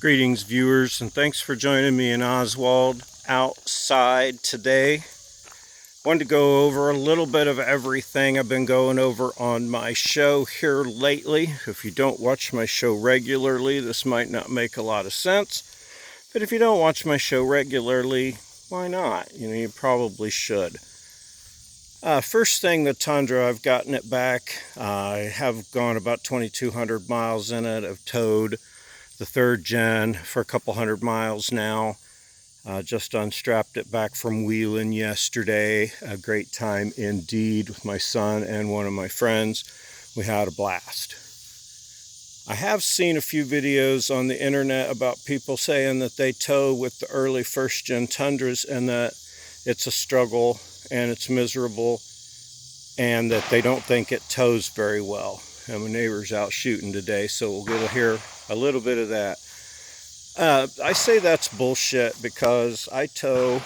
Greetings viewers, and thanks for joining me in Oswald outside today. Wanted to go over a little bit of everything I've been going over on my show here lately. If you don't watch my show regularly, this might not make a lot of sense. But if you don't watch my show regularly, why not? You probably should. First thing, the Tundra, I've gotten it back. I have gone about 2,200 miles in it. I've towed the third gen for a couple hundred miles now. Just unstrapped it back from wheeling yesterday. A great time indeed with my son and one of my friends. We had a blast. I have seen a few videos on the internet about people saying that they tow with the early first gen Tundras and that it's a struggle and it's miserable and that they don't think it tows very well. And my neighbor's out shooting today, so we'll get to hear a little bit of that. I say that's bullshit because I tow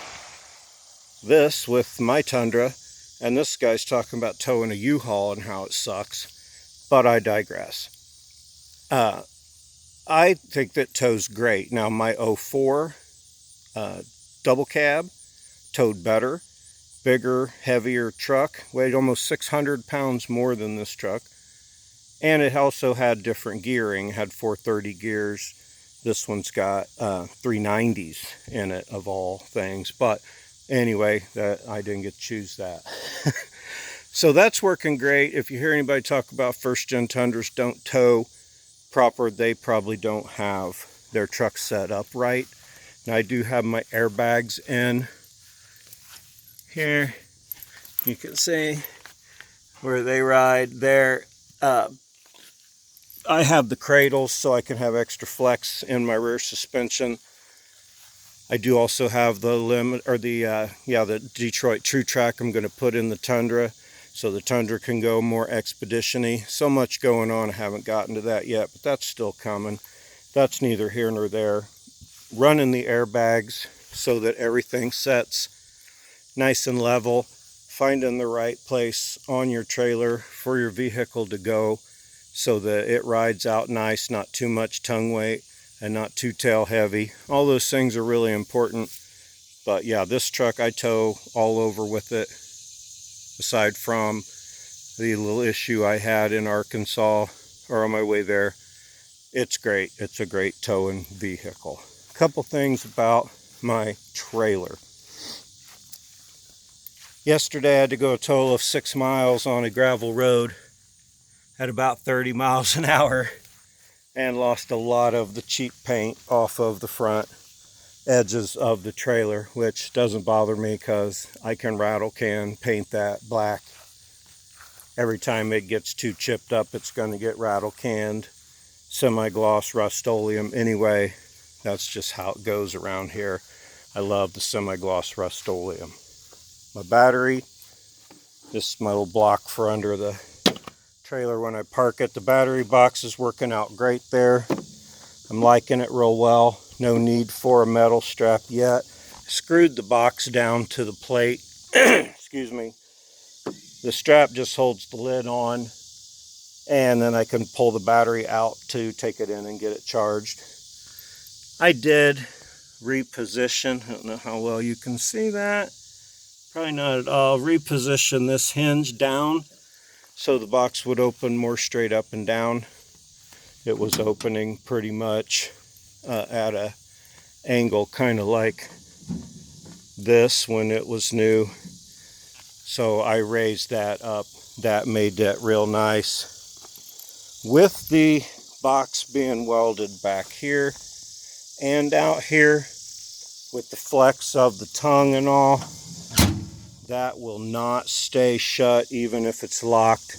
this with my Tundra, and this guy's talking about towing a U-Haul and how it sucks, but I digress. I think that tows great. Now my 04 double cab towed better, bigger, heavier truck, weighed almost 600 pounds more than this truck. And it also had different gearing, had 430 gears. This one's got 390s in it, of all things. But anyway, I didn't get to choose that. So that's working great. If you hear anybody talk about first-gen Tundras don't tow proper, they probably don't have their truck set up right. Now I do have my airbags in here. You can see where they ride there. I have the cradles so I can have extra flex in my rear suspension. I do also have the the Detroit True Track I'm going to put in the Tundra so the Tundra can go more expedition-y. So much going on, I haven't gotten to that yet, but that's still coming. That's neither here nor there. Running the airbags so that everything sets nice and level. Finding the right place on your trailer for your vehicle to go so that it rides out nice, not too much tongue weight and not too tail heavy. All those things are really important. But yeah, this truck I tow all over with it, aside from the little issue I had in Arkansas or on my way there. It's great. It's a great towing vehicle. A couple things about my trailer. Yesterday I had to go a total of 6 miles on a gravel road at about 30 miles an hour and lost a lot of the cheap paint off of the front edges of the trailer, which doesn't bother me because I can rattle can paint that black. Every time it gets too chipped up, it's going to get rattle canned, semi-gloss Rust-Oleum. Anyway, that's just how it goes around here. I love the semi-gloss Rust-Oleum. My battery, this is my little block for under the trailer when I park it. The battery box is working out great there. I'm liking it real well. No need for a metal strap yet. Screwed the box down to the plate. Excuse me. The strap just holds the lid on, and then I can pull the battery out to take it in and get it charged. I did reposition. I don't know how well you can see that. Probably not at all. Reposition this hinge down so the box would open more straight up and down. It was opening pretty much at a angle kind of like this when it was new. So I raised that up. That made that real nice. With the box being welded back here and out here with the flex of the tongue and all, that will not stay shut even if it's locked.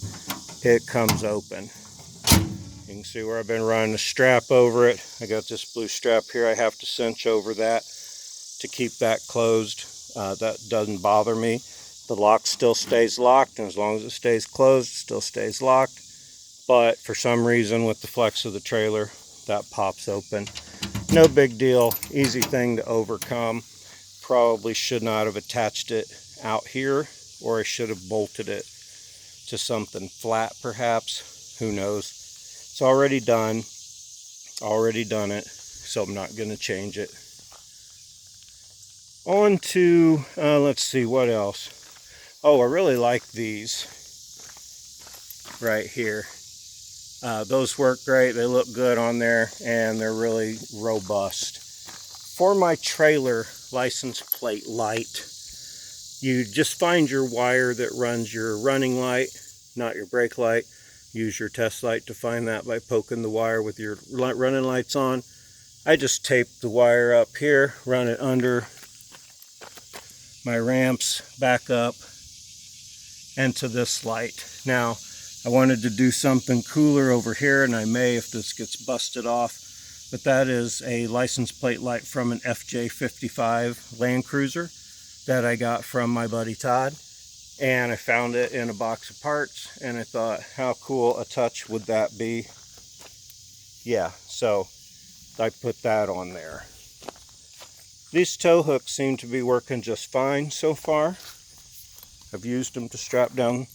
It comes open. You can see where I've been running a strap over it. I got this blue strap here. I have to cinch over that to keep that closed. That doesn't bother me. The lock still stays locked, and as long as it stays closed, it still stays locked. But for some reason with the flex of the trailer, that pops open. No big deal. Easy thing to overcome. Probably should not have attached it out here, or I should have bolted it to something flat perhaps. Who knows? It's already done. Already done it. so I'm not going to change it. On to, let's see, what else? Oh, I really like these right here. Those work great. They look good on there, and they're really robust. For my trailer license plate light, you just find your wire that runs your running light, not your brake light. Use your test light to find that by poking the wire with your running lights on. I just tape the wire up here, run it under my ramps, back up, and to this light. Now, I wanted to do something cooler over here, and I may if this gets busted off, but that is a license plate light from an FJ55 Land Cruiser that I got from my buddy Todd. And I found it in a box of parts, and I thought, how cool a touch would that be? Yeah, so I put that on there. These tow hooks seem to be working just fine so far. I've used them to strap down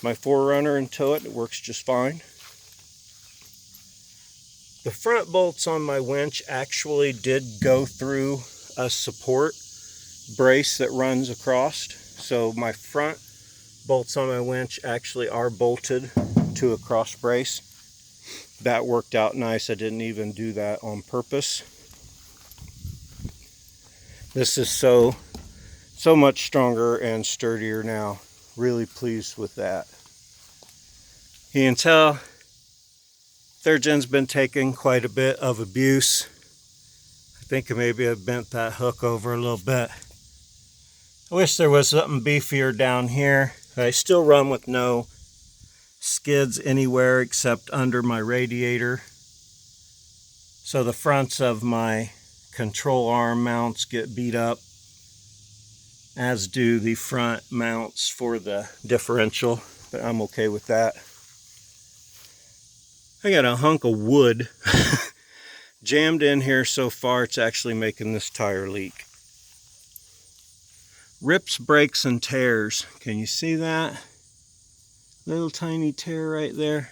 my 4runner and tow it. It works just fine. The front bolts on my winch actually did go through a support brace that runs across. So my front bolts on my winch actually are bolted to a cross brace. That worked out nice. I didn't even do that on purpose. This is so much stronger and sturdier now. Really pleased with that. You can tell 3rd gen's been taking quite a bit of abuse. I think maybe I bent that hook over a little bit. I wish there was something beefier down here. I still run with no skids anywhere except under my radiator. So the fronts of my control arm mounts get beat up, as do the front mounts for the differential, but I'm okay with that. I got a hunk of wood jammed in here so far, it's actually making this tire leak. Rips, breaks, and tears. Can you see that? Little tiny tear right there.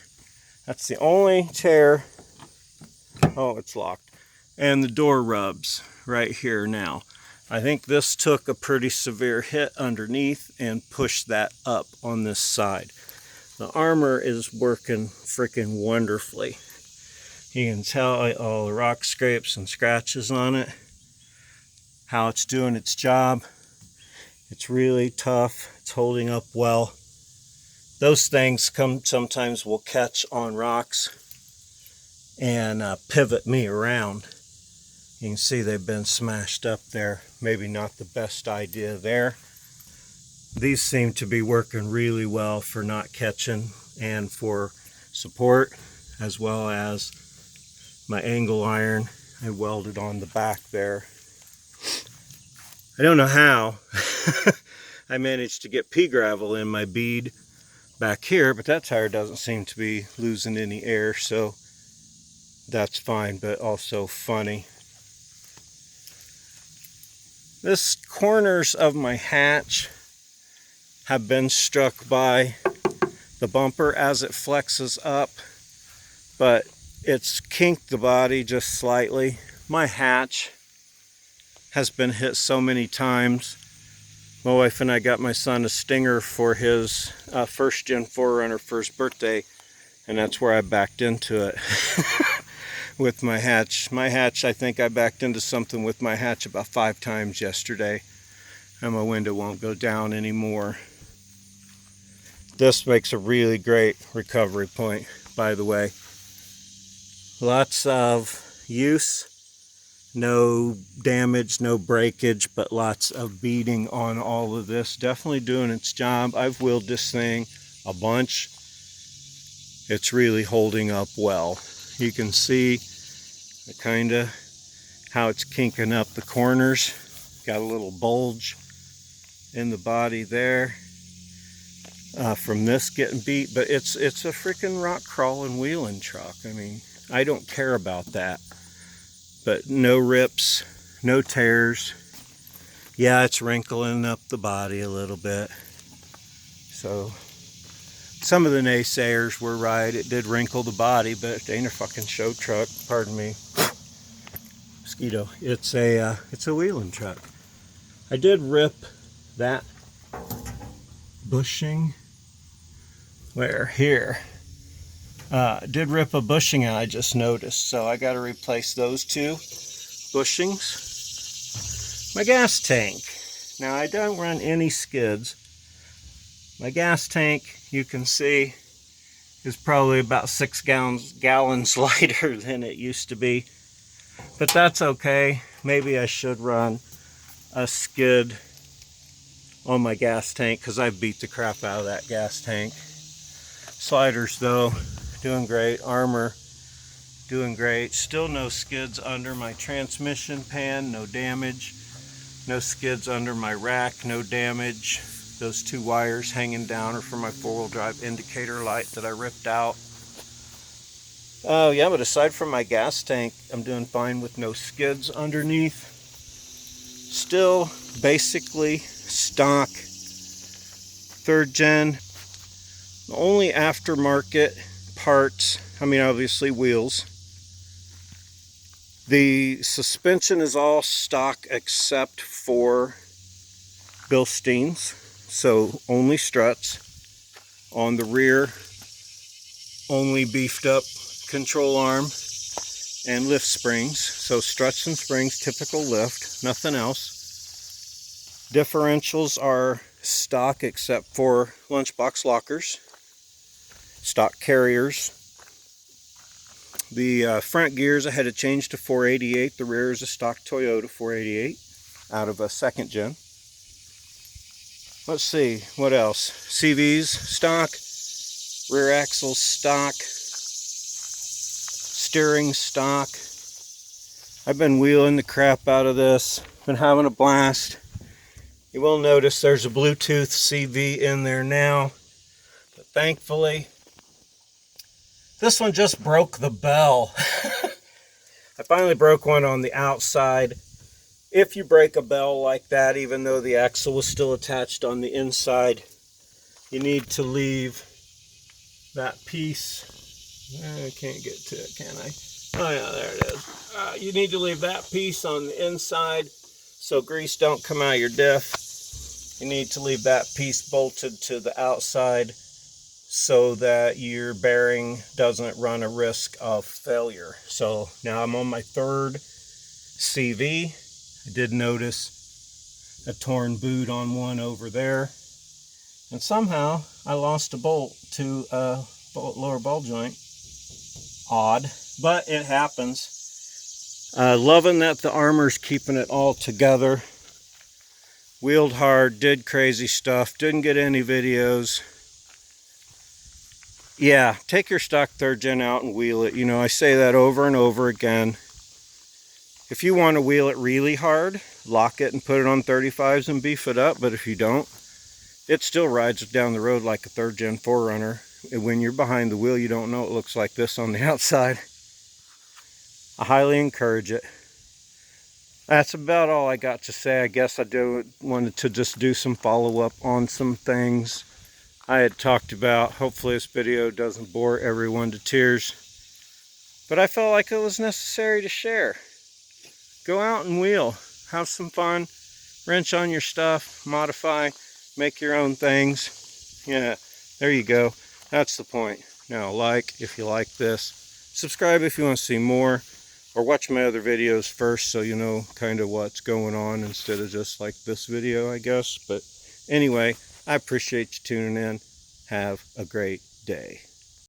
That's the only tear. Oh, it's locked. And the door rubs right here now. I think this took a pretty severe hit underneath and pushed that up on this side. The armor is working freaking wonderfully. You can tell all the rock scrapes and scratches on it, how it's doing its job. It's really tough. It's holding up well. Those things sometimes will catch on rocks and pivot me around. You can see they've been smashed up there. Maybe not the best idea there. These seem to be working really well for not catching and for support, as well as my angle iron. I welded on the back there. I don't know how I managed to get pea gravel in my bead back here, but that tire doesn't seem to be losing any air, so that's fine, but also funny. This corners of my hatch have been struck by the bumper as it flexes up, but it's kinked the body just slightly. My hatch has been hit so many times. My wife and I got my son a Stinger for his 1st gen 4runner first birthday, and that's where I backed into it with my hatch. My hatch, I think I backed into something with my hatch about 5 times yesterday, and my window won't go down anymore. This makes a really great recovery point, by the way. Lots of use. No damage, no breakage, but lots of beating on all of this. Definitely doing its job. I've wheeled this thing a bunch. It's really holding up well. You can see kinda how it's kinking up the corners. Got a little bulge in the body there from this getting beat, but it's a freaking rock crawling wheeling truck. I mean, I don't care about that. But no rips, no tears. Yeah, it's wrinkling up the body a little bit. So some of the naysayers were right. It did wrinkle the body, but it ain't a fucking show truck. Pardon me. Mosquito. It's a wheeling truck. I did rip that bushing. Where? Here. Did rip a bushing out, I just noticed, so I got to replace those two bushings. My gas tank. Now I don't run any skids. My gas tank, you can see, is probably about 6 gallons lighter than it used to be. But that's okay. Maybe I should run a skid on my gas tank because I beat the crap out of that gas tank. Sliders though, doing great. Armor, doing great. Still no skids under my transmission pan, no damage. No skids under my rack, no damage. Those 2 wires hanging down are for my 4-wheel drive indicator light that I ripped out. Oh yeah, but aside from my gas tank, I'm doing fine with no skids underneath. Still basically stock 3rd gen. The only aftermarket parts, I mean obviously wheels. The suspension is all stock except for Bilsteins, so only struts. On the rear, only beefed up control arm and lift springs. So struts and springs, typical lift, nothing else. Differentials are stock except for lunchbox lockers, stock carriers. The front gears I had to change to 488. The rear is a stock Toyota 488 out of a 2nd gen. Let's see, what else? CVs, stock. Rear axles, stock. Steering, stock. I've been wheeling the crap out of this. Been having a blast. You will notice there's a Bluetooth CV in there now. But thankfully, this one just broke the bell. I finally broke one on the outside. If you break a bell like that, even though the axle was still attached on the inside, you need to leave that piece. I can't get to it, can I? Oh yeah, there it is. You need to leave that piece on the inside so grease don't come out of your diff. You need to leave that piece bolted to the outside so that your bearing doesn't run a risk of failure. So now I'm on my 3rd CV. I did notice a torn boot on one over there. And somehow I lost a bolt to a lower ball joint. Odd, but it happens. Loving that the armor's keeping it all together. Wheeled hard, did crazy stuff, didn't get any videos. Yeah, take your stock 3rd gen out and wheel it. You know, I say that over and over again. If you want to wheel it really hard, lock it and put it on 35s and beef it up. But if you don't, it still rides down the road like a 3rd gen 4runner. And when you're behind the wheel, you don't know it looks like this on the outside. I highly encourage it. That's about all I got to say. I guess I wanted to just do some follow-up on some things I had talked about. Hopefully this video doesn't bore everyone to tears, but I felt like it was necessary to share. Go out and wheel, have some fun, wrench on your stuff, modify, make your own things. Yeah, there you go. That's the point. Now like if you like this, subscribe if you want to see more, or watch my other videos first so you know kind of what's going on instead of just like this video, I guess. But anyway, I appreciate you tuning in. Have a great day.